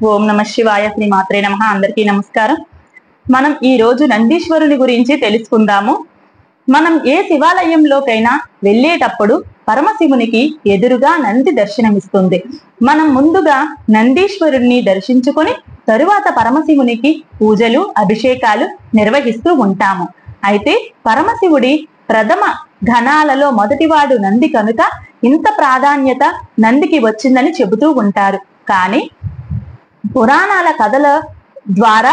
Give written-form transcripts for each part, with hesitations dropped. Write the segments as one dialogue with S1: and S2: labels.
S1: ఓం నమ శివాయ. శ్రీ మాత్రే నమః. అందరికీ నమస్కారం. మనం ఈ రోజు నందీశ్వరుని గురించి తెలుసుకుందాము. మనం ఏ శివాలయంలోకైనా వెళ్ళేటప్పుడు పరమశివునికి ఎదురుగా నంది దర్శనమిస్తుంది. మనం ముందుగా నందీశ్వరుణ్ణి దర్శించుకొని తరువాత పరమశివునికి పూజలు, అభిషేకాలు నిర్వహిస్తూ ఉంటాము. అయితే పరమశివుడి ప్రథమ ఘనాలలో మొదటివాడు నంది కనుక ఇంత ప్రాధాన్యత నందికి వచ్చిందని చెబుతూ ఉంటారు. కానీ పురాణాల కథల ద్వారా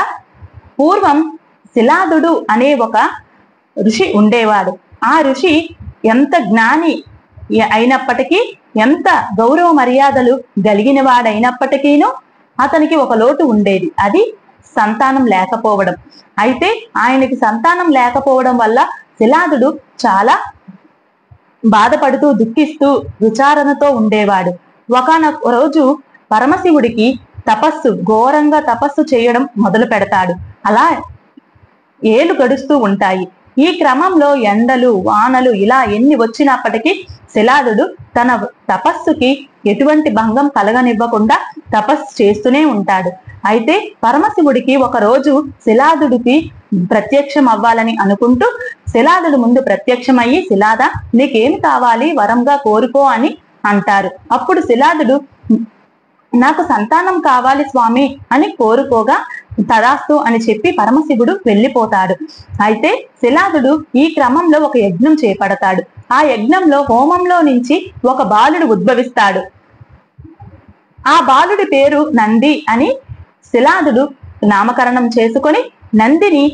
S1: పూర్వం శిలాదుడు అనే ఒక ఋషి ఉండేవాడు. ఆ ఋషి ఎంత జ్ఞాని అయినప్పటికీ, ఎంత గౌరవ మర్యాదలు కలిగిన వాడైనప్పటికీను అతనికి ఒక లోటు ఉండేది. అది సంతానం లేకపోవడం. అయితే ఆయనకి సంతానం లేకపోవడం వల్ల శిలాదుడు చాలా బాధపడుతూ దుఃఖిస్తూ విచారణతో ఉండేవాడు. ఒకానొక రోజు పరమశివుడికి ఘోరంగా తపస్సు చేయడం మొదలు పెడతాడు. అలా ఏళ్ళు గడుస్తూ ఉంటాయి. ఈ క్రమంలో ఎండలు, వానలు ఇలా ఎన్ని వచ్చినప్పటికీ శిలాదుడు తన తపస్సుకి ఎటువంటి భంగం కలగనివ్వకుండా తపస్సు చేస్తూనే ఉంటాడు. అయితే పరమశివుడికి ఒక రోజు శిలాదుడికి ప్రత్యక్షం అవ్వాలని అనుకుంటూ శిలాదుడు ముందు ప్రత్యక్షమయ్యి, శిలాద నీకేమి కావాలి, వరంగా కోరుకో అని అంటారు. అప్పుడు శిలాదుడు, నాకు సంతానం కావాలి స్వామి అని కోరుకోగా, తదాస్తు అని చెప్పి పరమశివుడు వెళ్ళిపోతాడు. అయితే శిలాదుడు ఈ క్రమంలో ఒక యజ్ఞం చేపడతాడు. ఆ యజ్ఞంలో హోమంలో నుంచి ఒక బాలుడు ఉద్భవిస్తాడు. ఆ బాలుడి పేరు నంది అని శిలాదుడు నామకరణం చేసుకొని నందిని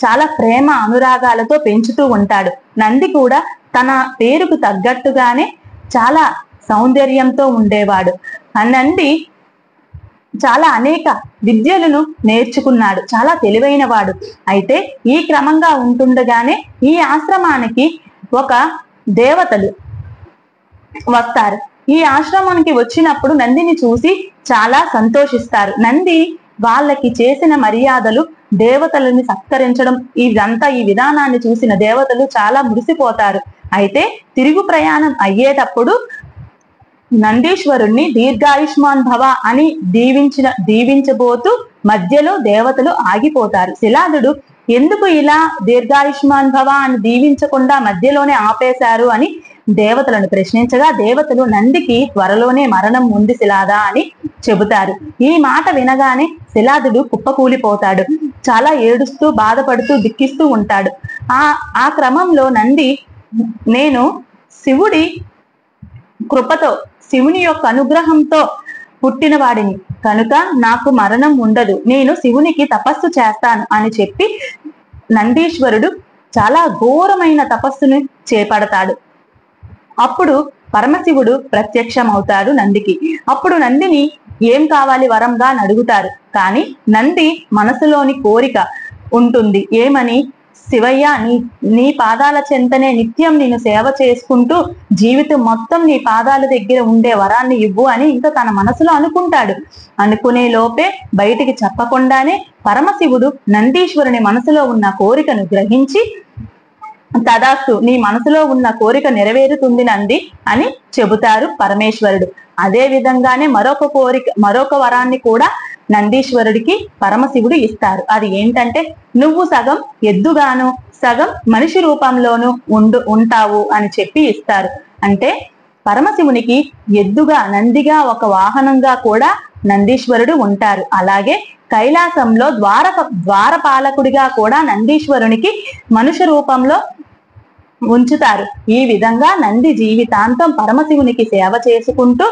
S1: చాలా ప్రేమ అనురాగాలతో పెంచుతూ ఉంటాడు. నంది కూడా తన పేరుకు తగ్గట్టుగానే చాలా సౌందర్యంతో ఉండేవాడు. ఆ నంది చాలా అనేక విద్యలను నేర్చుకున్నాడు. చాలా తెలివైన వాడు. అయితే ఈ క్రమంగా ఉంటుండగానే ఈ ఆశ్రమానికి ఒక దేవతలు వస్తారు. ఈ ఆశ్రమానికి వచ్చినప్పుడు నందిని చూసి చాలా సంతోషిస్తారు. నంది వాళ్ళకి చేసిన మర్యాదలు, దేవతలని సత్కరించడం, ఈ విధానాన్ని చూసిన దేవతలు చాలా మురిసిపోతారు. అయితే తిరుగు ప్రయాణం అయ్యేటప్పుడు నందీశ్వరుణ్ణి దీర్ఘాయుష్మాన్ భవ అని దీవించబోతూ మధ్యలో దేవతలు ఆగిపోతారు. శిలాదుడు ఎందుకు ఇలా దీర్ఘాయుష్మాన్ భవ అని దీవించకుండా మధ్యలోనే ఆపేశారు అని దేవతలను ప్రశ్నించగా, దేవతలు నందికి త్వరలోనే మరణం ఉంది శిలాద అని చెబుతారు. ఈ మాట వినగానే శిలాదుడు కుప్పకూలిపోతాడు. చాలా ఏడుస్తూ, బాధపడుతూ, దుఃఖిస్తూ ఉంటాడు. ఆ క్రమంలో నంది, నేను శివుడి కృపతో, శివుని యొక్క అనుగ్రహంతో పుట్టిన వాడిని కనుక నాకు మరణం ఉండదు, నేను శివునికి తపస్సు చేస్తాను అని చెప్పి నందీశ్వరుడు చాలా ఘోరమైన తపస్సును చేపడతాడు. అప్పుడు పరమశివుడు ప్రత్యక్షమవుతాడు నందికి. అప్పుడు నందిని ఏం కావాలి వరంగా అని అడుగుతారు. కానీ నంది మనసులోని కోరిక ఉంటుంది. ఏమని? శివయ్య, నీ పాదాల చెంతనే నిత్యం నేను సేవ చేసుకుంటూ జీవితం మొత్తం నీ పాదాల దగ్గర ఉండే వరాన్ని ఇవ్వు అని ఇంకా తన మనసులో అనుకుంటాడు. అనుకునే లోపే బయటికి చెప్పకుండానే పరమశివుడు నందీశ్వరుని మనసులో ఉన్న కోరికను గ్రహించి, తదాస్తు, నీ మనసులో ఉన్న కోరిక నెరవేరుతుంది నంది అని చెబుతారు పరమేశ్వరుడు. అదే విధంగానే మరొక వరాన్ని కూడా నందీశ్వరుడికి పరమశివుడు ఇస్తారు. అది ఏంటంటే, నువ్వు సగం ఎద్దుగాను సగం మనిషి రూపంలోనూ ఉంటావు అని చెప్పి ఇస్తారు. అంటే పరమశివునికి ఎద్దుగా, నందిగా, ఒక వాహనంగా కూడా నందీశ్వరుడు ఉంటారు. అలాగే కైలాసంలో ద్వారపాలకుడిగా కూడా నందీశ్వరునికి మనుష్య రూపంలో ఉంచుతారు. ఈ విధంగా నంది జీవితాంతం పరమశివునికి సేవ చేసుకుంటూ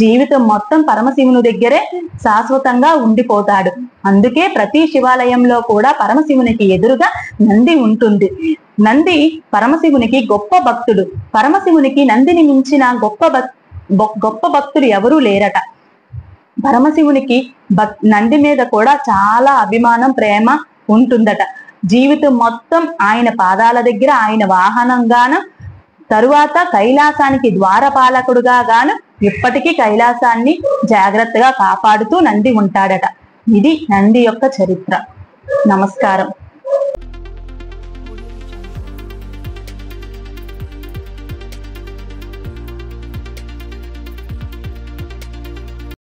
S1: జీవితం మొత్తం పరమశివుని దగ్గరే శాశ్వతంగా ఉండిపోతాడు. అందుకే ప్రతి శివాలయంలో కూడా పరమశివునికి ఎదురుగా నంది ఉంటుంది. నంది పరమశివునికి గొప్ప భక్తుడు. పరమశివునికి నందిని మించిన గొప్ప భక్తుడు ఎవరూ లేరట. పరమశివునికి నంది మీద కూడా చాలా అభిమానం, ప్రేమ ఉంటుందట. జీవితం మొత్తం ఆయన పాదాల దగ్గర, ఆయన వాహనంగాను, తరువాత కైలాసానికి ద్వారపాలకుడుగా గాను ఇప్పటికీ కైలాసాన్ని జాగ్రత్తగా కాపాడుతూ నంది ఉంటాడట. ఇది నంది యొక్క చరిత్ర. నమస్కారం.